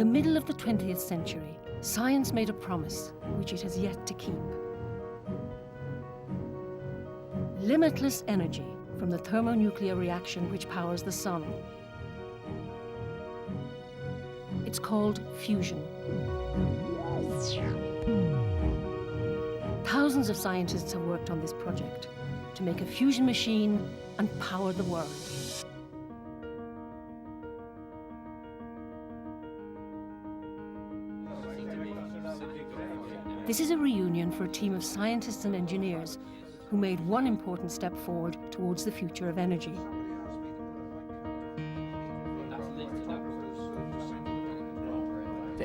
the middle of the 20th century, science made a promise which it has yet to keep. Limitless energy from the thermonuclear reaction which powers the sun. It's called fusion. Thousands of scientists have worked on this project to make a fusion machine and power the world. This is a reunion for a team of scientists and engineers who made one important step forward towards the future of energy.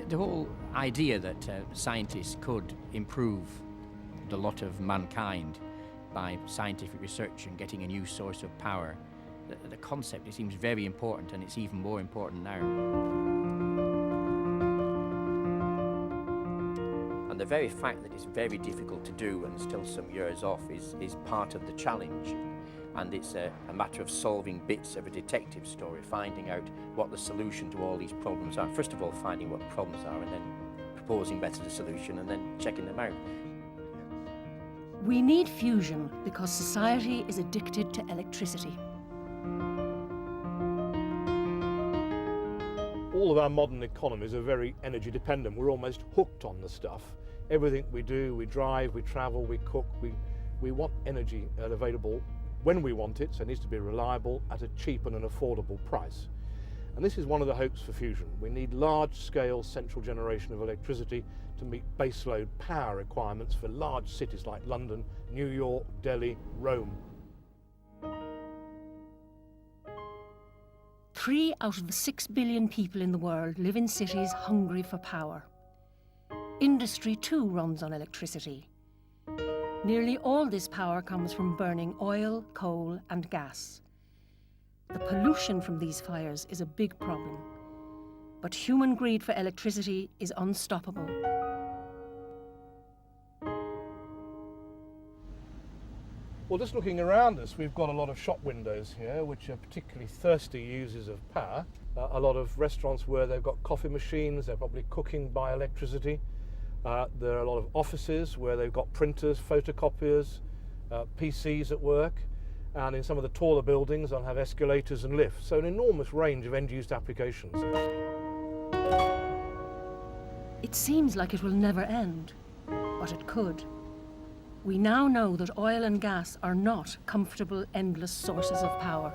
The whole idea that scientists could improve the lot of mankind by scientific research and getting a new source of power, the concept, it seems very important, and it's even more important now. And the very fact that it's very difficult to do and still some years off is part of the challenge. And it's a matter of solving bits of a detective story, finding out what the solution to all these problems are. First of all, finding what the problems are, and then proposing better the solution, and then checking them out. We need fusion because society is addicted to electricity. All of our modern economies are very energy dependent. We're almost hooked on the stuff. Everything we do, we drive, we travel, we cook, we want energy available when we want it, so it needs to be reliable at a cheap and an affordable price. And this is one of the hopes for fusion. We need large-scale central generation of electricity to meet baseload power requirements for large cities like London, New York, Delhi, Rome. 3 out of the 6 billion people in the world live in cities hungry for power. Industry too runs on electricity. Nearly all this power comes from burning oil, coal and gas. The pollution from these fires is a big problem, but human greed for electricity is unstoppable. Well, just looking around us, we've got a lot of shop windows here, which are particularly thirsty users of power. A lot of restaurants where they've got coffee machines, they're probably cooking by electricity. There are a lot of offices where they've got printers, photocopiers, PCs at work, and in some of the taller buildings they'll have escalators and lifts, so an enormous range of end-use applications. It seems like it will never end, but it could. We now know that oil and gas are not comfortable, endless sources of power.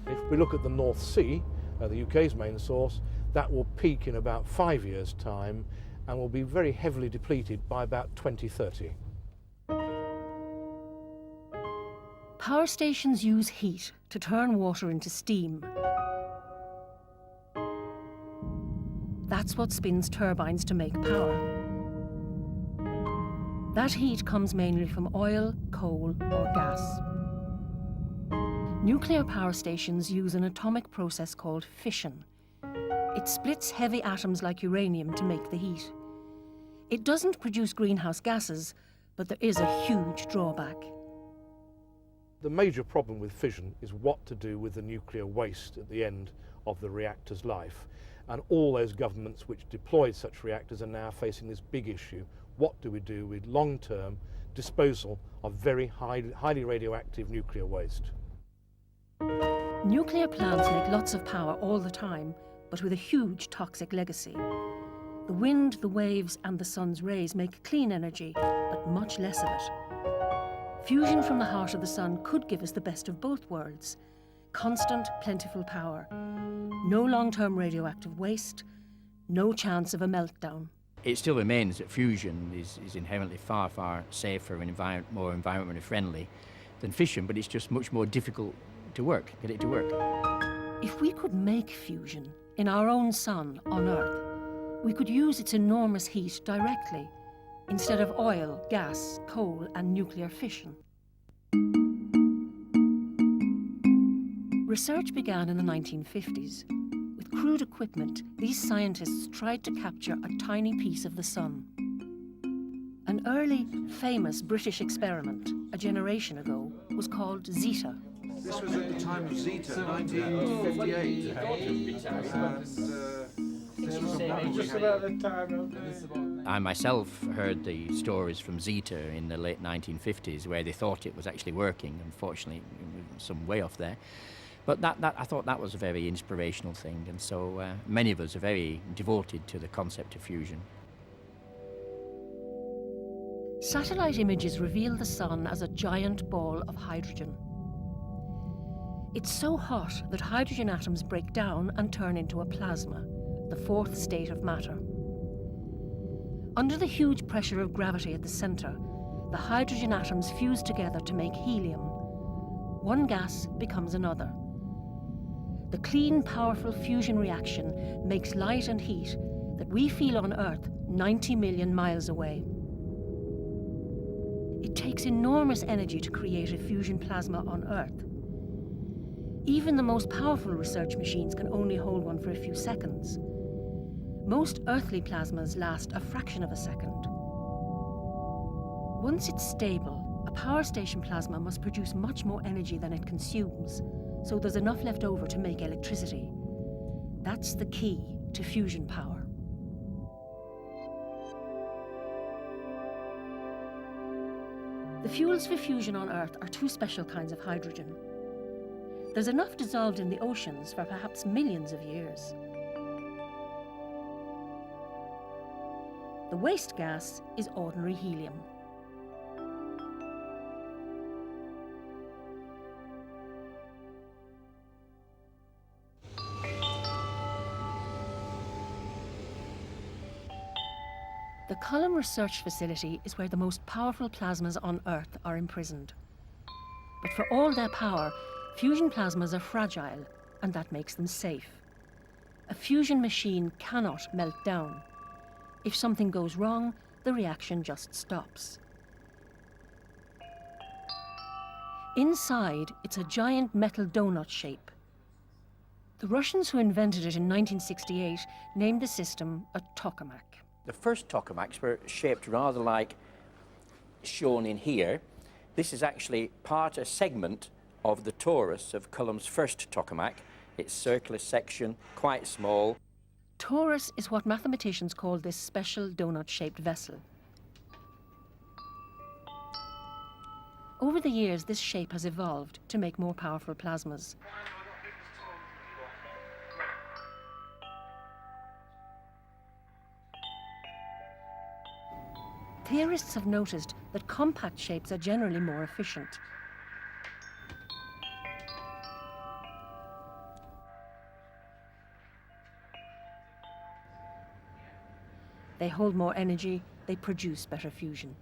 If we look at the North Sea, the UK's main source, that will peak in about 5 years' time and will be very heavily depleted by about 2030. Power stations use heat to turn water into steam. That's what spins turbines to make power. That heat comes mainly from oil, coal or gas. Nuclear power stations use an atomic process called fission. It splits heavy atoms like uranium to make the heat. It doesn't produce greenhouse gases, but there is a huge drawback. The major problem with fission is what to do with the nuclear waste at the end of the reactor's life. And all those governments which deployed such reactors are now facing this big issue. What do we do with long-term disposal of very highly radioactive nuclear waste? Nuclear plants make lots of power all the time, but with a huge toxic legacy. The wind, the waves and the sun's rays make clean energy, but much less of it. Fusion from the heart of the sun could give us the best of both worlds. Constant, plentiful power. No long-term radioactive waste. No chance of a meltdown. It still remains that fusion is inherently far, far safer and more environmentally friendly than fission, but it's just much more difficult to get it to work. If we could make fusion in our own sun on Earth, we could use its enormous heat directly, instead of oil, gas, coal and nuclear fission. Research began in the 1950s. With crude equipment, these scientists tried to capture a tiny piece of the sun. An early, famous British experiment, a generation ago, was called Zeta. This was at the time of Zeta, 1958. This was a model we had. I myself heard the stories from Zeta in the late 1950s where they thought it was actually working. Unfortunately, some way off there. But I thought that was a very inspirational thing, and so many of us are very devoted to the concept of fusion. Satellite images reveal the sun as a giant ball of hydrogen. It's so hot that hydrogen atoms break down and turn into a plasma, the fourth state of matter. Under the huge pressure of gravity at the center, the hydrogen atoms fuse together to make helium. One gas becomes another. The clean, powerful fusion reaction makes light and heat that we feel on Earth 90 million miles away. It takes enormous energy to create a fusion plasma on Earth. Even the most powerful research machines can only hold one for a few seconds. Most earthly plasmas last a fraction of a second. Once it's stable, a power station plasma must produce much more energy than it consumes, so there's enough left over to make electricity. That's the key to fusion power. The fuels for fusion on Earth are two special kinds of hydrogen. There's enough dissolved in the oceans for perhaps millions of years. The waste gas is ordinary helium. The Column Research Facility is where the most powerful plasmas on Earth are imprisoned. But for all their power, fusion plasmas are fragile, and that makes them safe. A fusion machine cannot melt down. If something goes wrong, the reaction just stops. Inside, it's a giant metal donut shape. The Russians who invented it in 1968 named the system a tokamak. The first tokamaks were shaped rather like shown in here. This is actually a segment of the torus of Cullom's first tokamak. It's circular section, quite small. Torus is what mathematicians call this special donut-shaped vessel. Over the years, this shape has evolved to make more powerful plasmas. Theorists have noticed that compact shapes are generally more efficient. They hold more energy, they produce better fusion.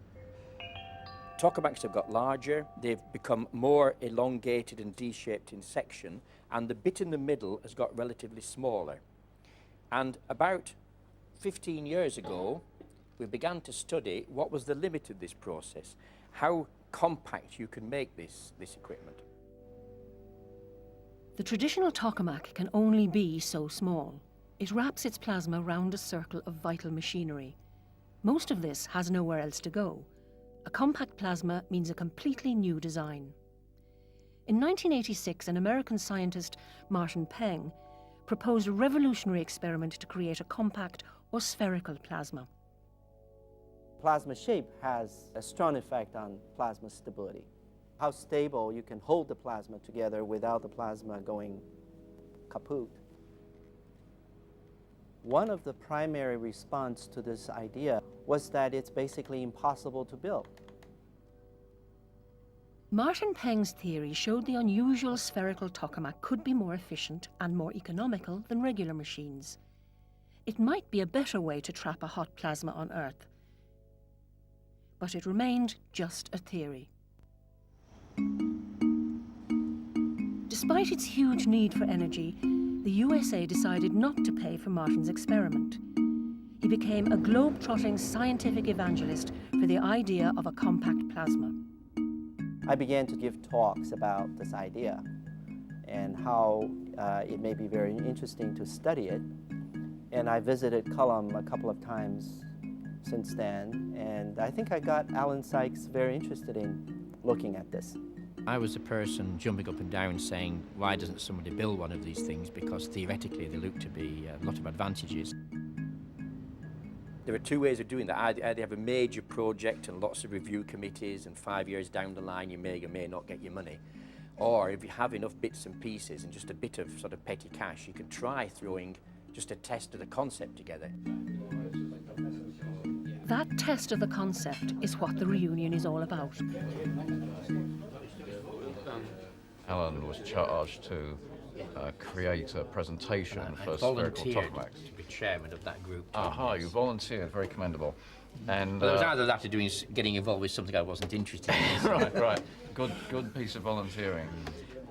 Tokamaks have got larger, they've become more elongated and D-shaped in section, and the bit in the middle has got relatively smaller. And about 15 years ago, we began to study what was the limit of this process, how compact you can make this equipment. The traditional tokamak can only be so small. It wraps its plasma round a circle of vital machinery. Most of this has nowhere else to go. A compact plasma means a completely new design. In 1986, an American scientist, Peng, proposed a revolutionary experiment to create a compact or spherical plasma. Plasma shape has a strong effect on plasma stability. How stable you can hold the plasma together without the plasma going kaput. One of the primary response to this idea was that it's basically impossible to build. Peng's theory showed the unusual spherical tokamak could be more efficient and more economical than regular machines. It might be a better way to trap a hot plasma on Earth. But it remained just a theory. Despite its huge need for energy, the USA decided not to pay for Martin's experiment. He became a globe-trotting scientific evangelist for the idea of a compact plasma. I began to give talks about this idea and how it may be very interesting to study it. And I visited Cullom a couple of times since then, and I think I got Alan Sykes very interested in looking at this. I was the person jumping up and down saying, why doesn't somebody build one of these things? Because theoretically they look to be a lot of advantages. There are two ways of doing that. Either have a major project and lots of review committees, and 5 years down the line you may or may not get your money. Or if you have enough bits and pieces and just a bit of sort of petty cash, you can try throwing just a test of the concept together. That test of the concept is what the reunion is all about. Alan was charged to create a presentation for Spherical Tokamaks. To be chairman of that group. Aha, you volunteered, very commendable. And Well, it was either that or getting involved with something I wasn't interested in. right. Good piece of volunteering.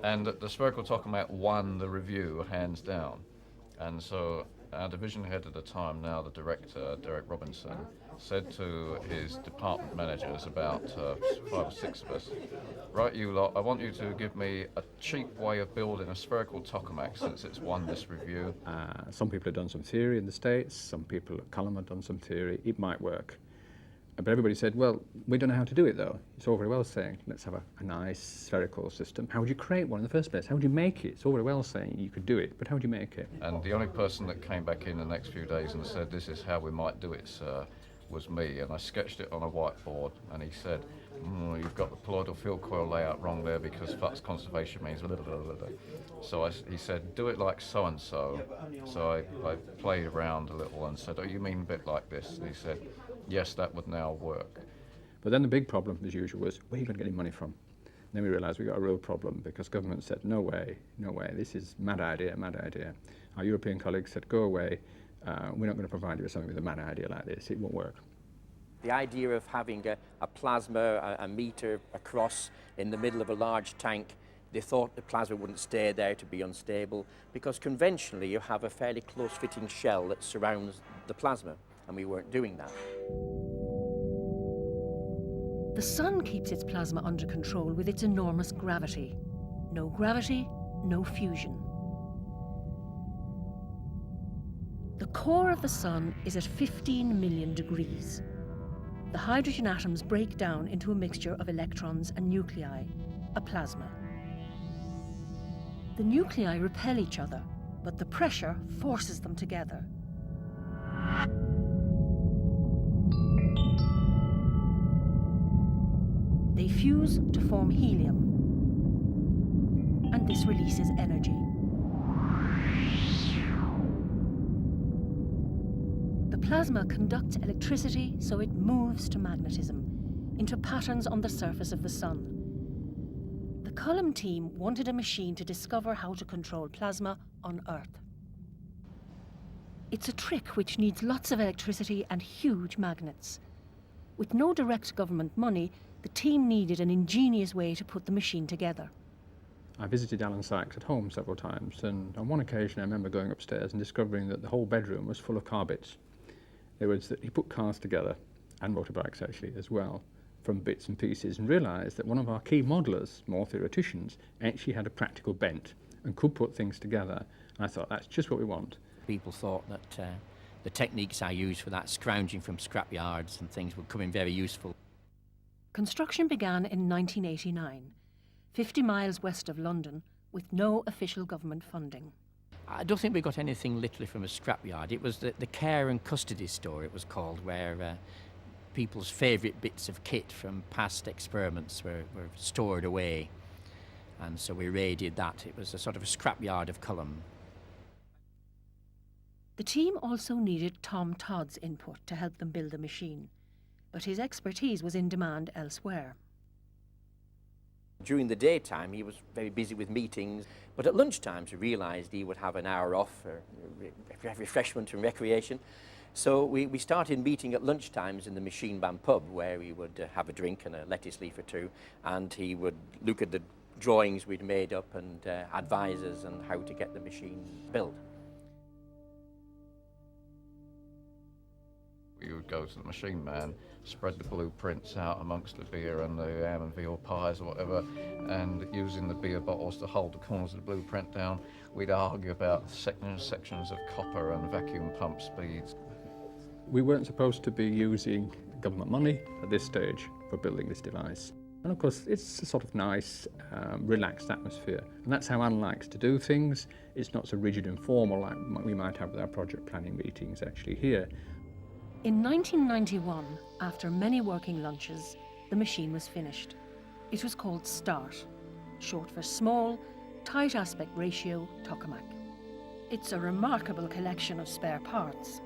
And the Spherical Tokamak won the review, hands down. And so our division head at the time, now the director, Derek Robinson, said to his department managers, about 5 or 6 of us, right, you lot, I want you to give me a cheap way of building a Spherical Tokamak since it's won this review. Some people have done some theory in the States, some people at Cullum have done some theory, it might work. But everybody said, well, we don't know how to do it though. It's all very well saying, let's have a nice spherical system. How would you create one in the first place? How would you make it? It's all very well saying you could do it, but how would you make it? And the only person that came back in the next few days and said, this is how we might do it, sir, was me. And I sketched it on a whiteboard, and he said, you've got the colloidal field coil layout wrong there because flux conservation means blah, blah, blah, blah. So he said, do it like so-and-so. So I played around a little and said, oh, you mean a bit like this? And he said, yes, that would now work. But then the big problem, as usual, was where are you going to get your money from? And then we realised we got a real problem because government said, no way, this is mad idea. Our European colleagues said, go away, we're not going to provide you with something with a mad idea like this, it won't work. The idea of having a plasma, a meter across in the middle of a large tank, they thought the plasma wouldn't stay there to be unstable because conventionally you have a fairly close-fitting shell that surrounds the plasma, and we weren't doing that. The sun keeps its plasma under control with its enormous gravity. No gravity, no fusion. The core of the sun is at 15 million degrees. The hydrogen atoms break down into a mixture of electrons and nuclei, a plasma. The nuclei repel each other, but the pressure forces them together. They fuse to form helium, and this releases energy. The plasma conducts electricity so it moves to magnetism, into patterns on the surface of the sun. The Cullum team wanted a machine to discover how to control plasma on Earth. It's a trick which needs lots of electricity and huge magnets. With no direct government money, the team needed an ingenious way to put the machine together. I visited Alan Sykes at home several times, and on one occasion I remember going upstairs and discovering that the whole bedroom was full of car bits. There was that he put cars together, and motorbikes actually as well, from bits and pieces, and realised that one of our key modelers, more theoreticians, actually had a practical bent and could put things together. And I thought, that's just what we want. People thought that the techniques I used for that, scrounging from scrapyards and things, would come in very useful. Construction began in 1989, 50 miles west of London, with no official government funding. I don't think we got anything literally from a scrapyard. It was the care and custody store, it was called, where people's favourite bits of kit from past experiments were stored away. And so we raided that. It was a sort of a scrapyard of Cullum. The team also needed Tom Todd's input to help them build the machine, but his expertise was in demand elsewhere. During the daytime, he was very busy with meetings, but at lunchtimes he realised he would have an hour off for refreshment and recreation. So we started meeting at lunchtimes in the Machine Band pub, where we would have a drink and a lettuce leaf or two, and he would look at the drawings we'd made up and advise us on how to get the machine built. You would go to the machine man, spread the blueprints out amongst the beer and the ham and veal pies or whatever, and using the beer bottles to hold the corners of the blueprint down, we'd argue about sections of copper and vacuum pump speeds. We weren't supposed to be using government money at this stage for building this device. And of course, it's a sort of nice, relaxed atmosphere. And that's how Alan likes to do things. It's not so rigid and formal like we might have with our project planning meetings actually here. In 1991, after many working lunches, the machine was finished. It was called START, short for Small, Tight Aspect Ratio Tokamak. It's a remarkable collection of spare parts.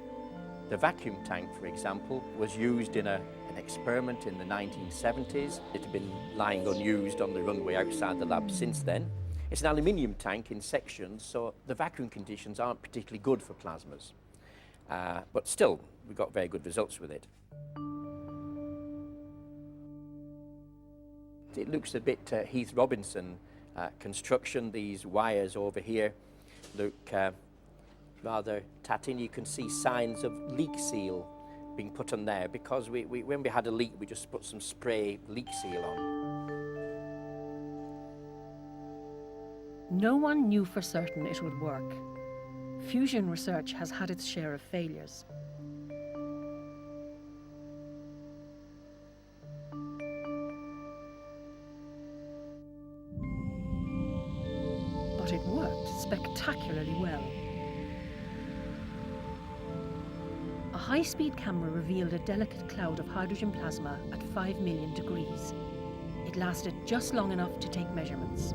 The vacuum tank, for example, was used in an experiment in the 1970s. It had been lying unused on the runway outside the lab since then. It's an aluminium tank in sections, so the vacuum conditions aren't particularly good for plasmas. But still, we got very good results with it. It looks a bit Heath Robinson construction. These wires over here look rather tatty. You can see signs of leak seal being put on there because when we had a leak, we just put some spray leak seal on. No one knew for certain it would work. Fusion research has had its share of failures. But it worked spectacularly well. A high-speed camera revealed a delicate cloud of hydrogen plasma at 5 million degrees. It lasted just long enough to take measurements.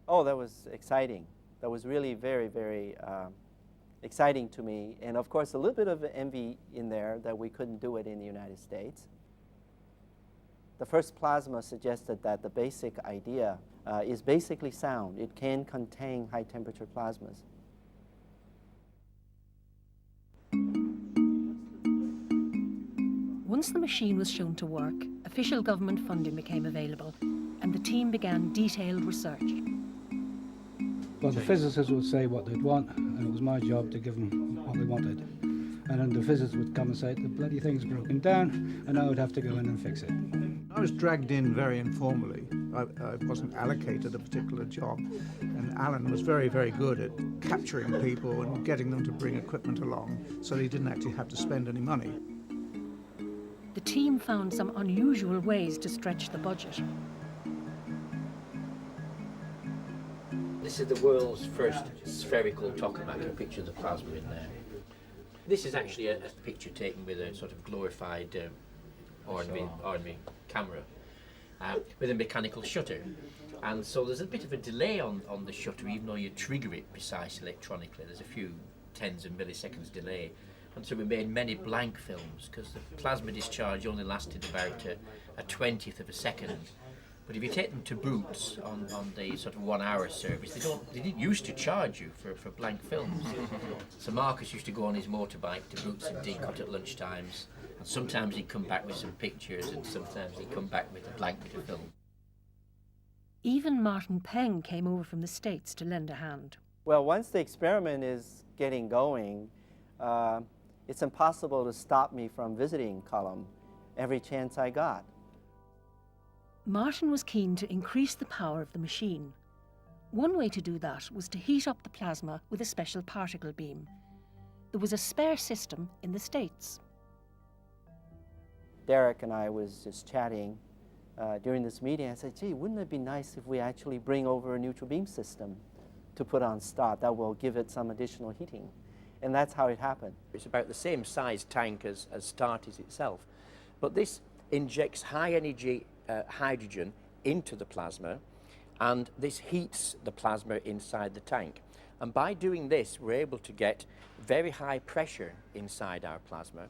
Oh, that was exciting. That was really very, very exciting to me. And of course, a little bit of envy in there that we couldn't do it in the United States. The first plasma suggested that the basic idea is basically sound. It can contain high temperature plasmas. Once the machine was shown to work, official government funding became available, and the team began detailed research. Well, the physicists would say what they'd want, and it was my job to give them what they wanted. And then the physicists would come and say, the bloody thing's broken down, and I would have to go in and fix it. I was dragged in very informally. I wasn't allocated a particular job, and Alan was very, very good at capturing people and getting them to bring equipment along, so he didn't actually have to spend any money. The team found some unusual ways to stretch the budget. This is the world's first spherical tokamak. A picture of the plasma in there. This is actually a picture taken with a sort of glorified ordinary camera with a mechanical shutter. And so there's a bit of a delay on the shutter, even though you trigger it precise electronically. There's a few tens of milliseconds delay. And so we made many blank films because the plasma discharge only lasted about a 20th of a second. But if you take them to Boots on the sort of 1 hour service, they didn't used to charge you for blank films. So Marcus used to go on his motorbike to Boots and Decote at lunchtimes, and sometimes he'd come back with some pictures, and sometimes he'd come back with a blank bit of film. Even Martin Peng came over from the States to lend a hand. Well, once the experiment is getting going, it's impossible to stop me from visiting Column every chance I got. Martin was keen to increase the power of the machine. One way to do that was to heat up the plasma with a special particle beam. There was a spare system in the States. Derek and I was just chatting during this meeting. I said, gee, wouldn't it be nice if we actually bring over a neutral beam system to put on START that will give it some additional heating? And that's how it happened. It's about the same size tank as START is itself, but this injects high energy hydrogen into the plasma, and this heats the plasma inside the tank. And by doing this, we're able to get very high pressure inside our plasma,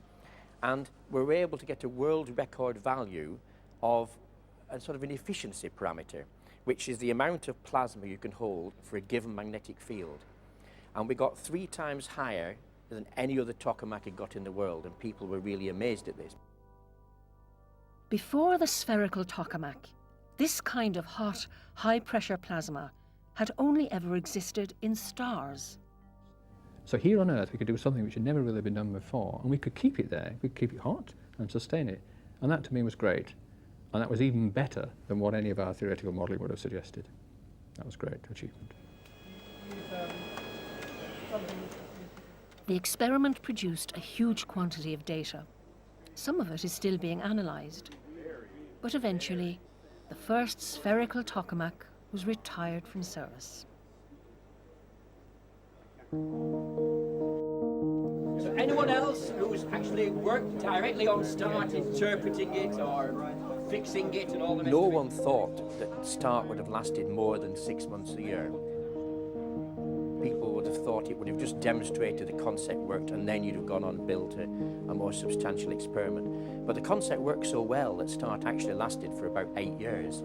and we're able to get a world record value of a sort of an efficiency parameter, which is the amount of plasma you can hold for a given magnetic field. And we got 3 times higher than any other tokamak had got in the world, and people were really amazed at this. Before the spherical tokamak, this kind of hot, high-pressure plasma had only ever existed in stars. So here on Earth we could do something which had never really been done before, and we could keep it there, we could keep it hot and sustain it. And that to me was great. And that was even better than what any of our theoretical modelling would have suggested. That was great achievement. The experiment produced a huge quantity of data. Some of it is still being analysed. But eventually, the first spherical tokamak was retired from service. So anyone else who's actually worked directly on START, interpreting it or fixing it and all the rest of it? No one thought that START would have lasted more than 6 months a year. People would have thought it would have just demonstrated the concept worked and then you'd have gone on and built a more substantial experiment. But the concept worked so well that START actually lasted for about 8 years.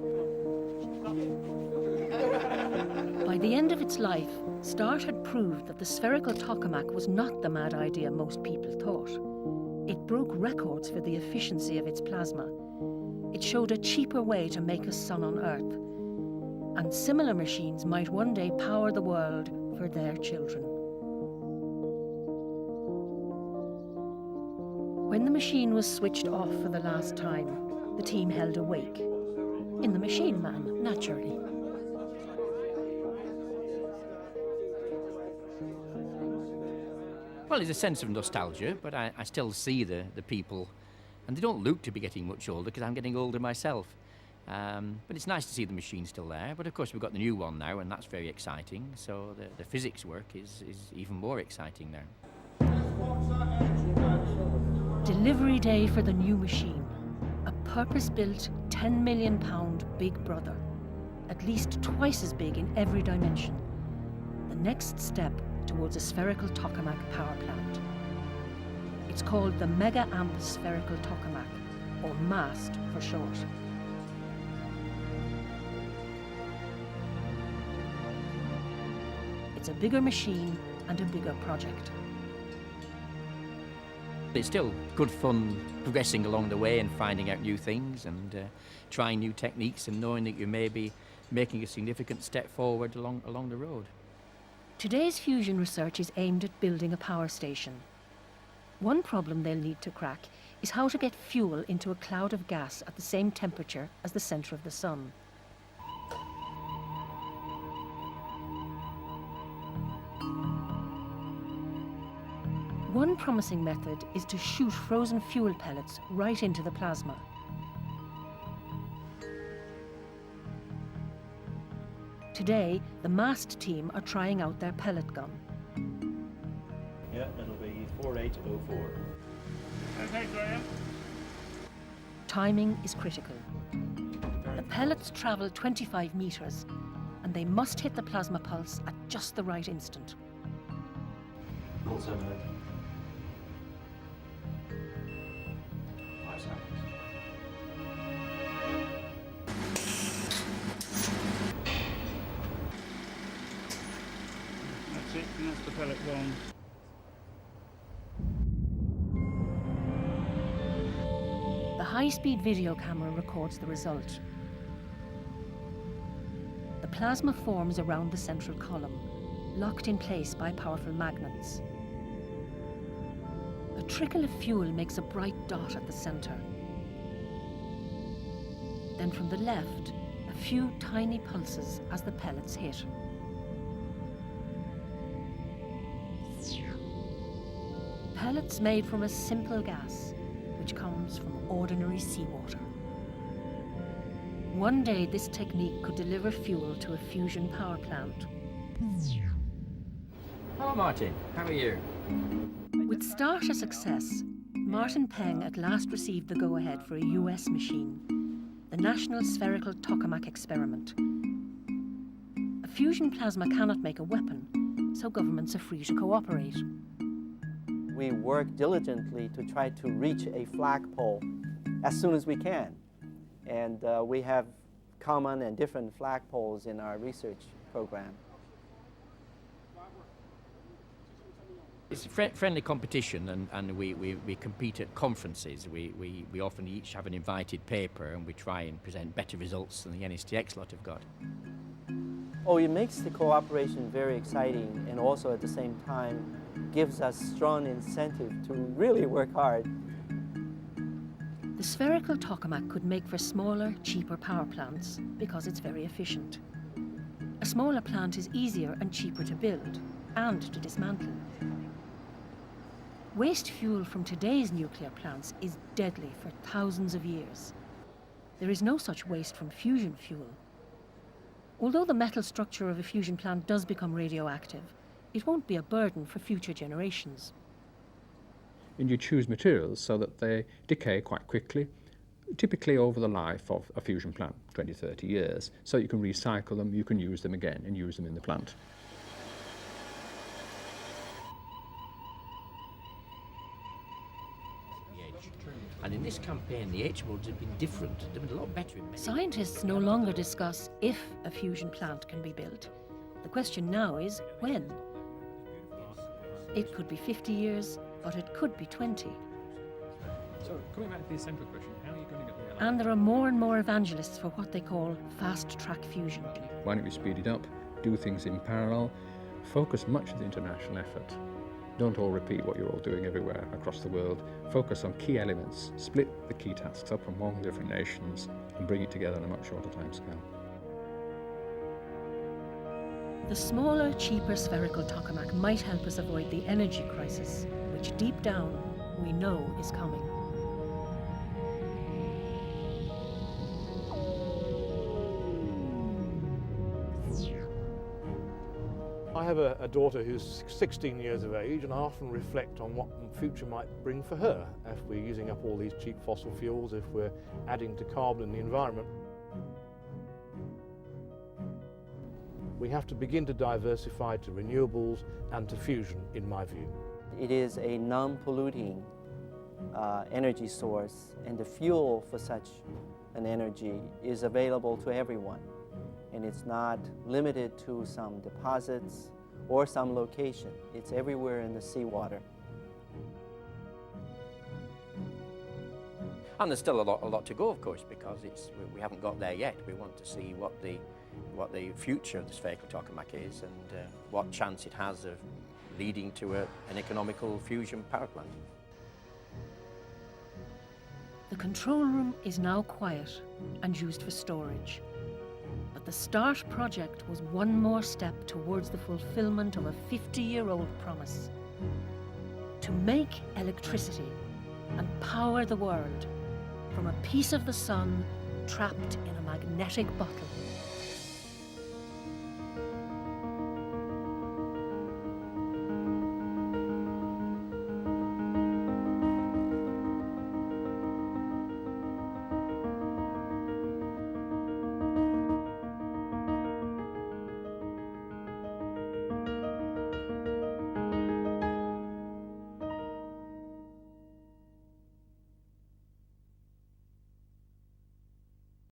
By the end of its life, START had proved that the spherical tokamak was not the mad idea most people thought. It broke records for the efficiency of its plasma. It showed a cheaper way to make a sun on Earth. And similar machines might one day power the world for their children. When the machine was switched off for the last time, the team held a wake. In the machine man, naturally. Well, there's a sense of nostalgia, but I still see the people, and they don't look to be getting much older because I'm getting older myself. But it's nice to see the machine still there. But of course we've got the new one now, and that's very exciting. So the physics work is even more exciting now. Delivery day for the new machine. A purpose-built £10 million Big Brother. At least twice as big in every dimension. The next step towards a spherical tokamak power plant. It's called the Mega Amp Spherical Tokamak, or MAST for short. It's a bigger machine and a bigger project. It's still good fun progressing along the way and finding out new things and trying new techniques and knowing that you may be making a significant step forward along the road. Today's fusion research is aimed at building a power station. One problem they'll need to crack is how to get fuel into a cloud of gas at the same temperature as the centre of the sun. One promising method is to shoot frozen fuel pellets right into the plasma. Today, the MAST team are trying out their pellet gun. Yeah, it'll be 4804. Okay, Grail. Timing is critical. The pellets travel 25 metres, and they must hit the plasma pulse at just the right instant. Hold 7 minutes. 5 seconds. That's it, and that's the pellet gone. The high-speed video camera records the result. The plasma forms around the central column, locked in place by powerful magnets. A trickle of fuel makes a bright dot at the center. Then from the left, a few tiny pulses as the pellets hit. Pellets made from a simple gas, which comes from ordinary seawater. One day, this technique could deliver fuel to a fusion power plant. Hello, Martin. How are you? With START a success, Martin Peng at last received the go-ahead for a US machine, the National Spherical Tokamak Experiment. A fusion plasma cannot make a weapon, so governments are free to cooperate. We work diligently to try to reach a flagpole as soon as we can. And we have common and different flagpoles in our research program. It's a friendly competition, and we compete at conferences. We often each have an invited paper, and we try and present better results than the NSTX lot have got. Oh, it makes the cooperation very exciting, and also at the same time gives us strong incentive to really work hard. The spherical tokamak could make for smaller, cheaper power plants because it's very efficient. A smaller plant is easier and cheaper to build, and to dismantle. Waste fuel from today's nuclear plants is deadly for thousands of years. There is no such waste from fusion fuel. Although the metal structure of a fusion plant does become radioactive, it won't be a burden for future generations. And you choose materials so that they decay quite quickly, typically over the life of a fusion plant, 20, 30 years. So you can recycle them, you can use them again and use them in the plant. And in this campaign, the H modes have been different. They've been a lot better in many. Scientists no longer discuss if a fusion plant can be built. The question now is when. It could be 50 years, but it could be 20. So, coming back to the essential question, how are you going to get the And there are more and more evangelists for what they call fast-track fusion. Why don't we speed it up, do things in parallel, focus much of the international effort. Don't all repeat what you're all doing everywhere across the world. Focus on key elements, split the key tasks up among different nations and bring it together on a much shorter time scale. The smaller, cheaper spherical tokamak might help us avoid the energy crisis, which deep down we know is coming. I have a daughter who's 16 years of age, and I often reflect on what the future might bring for her if we're using up all these cheap fossil fuels, if we're adding to carbon in the environment. We have to begin to diversify to renewables and to fusion, in my view. It is a non-polluting energy source, and the fuel for such an energy is available to everyone. And it's not limited to some deposits or some location. It's everywhere in the seawater. And there's still a lot to go, of course, because we haven't got there yet. We want to see what the future of the spherical tokamak is and what chance it has of leading to an economical fusion power plant. The control room is now quiet and used for storage. But the START project was one more step towards the fulfillment of a 50-year-old promise. To make electricity and power the world from a piece of the sun trapped in a magnetic bottle.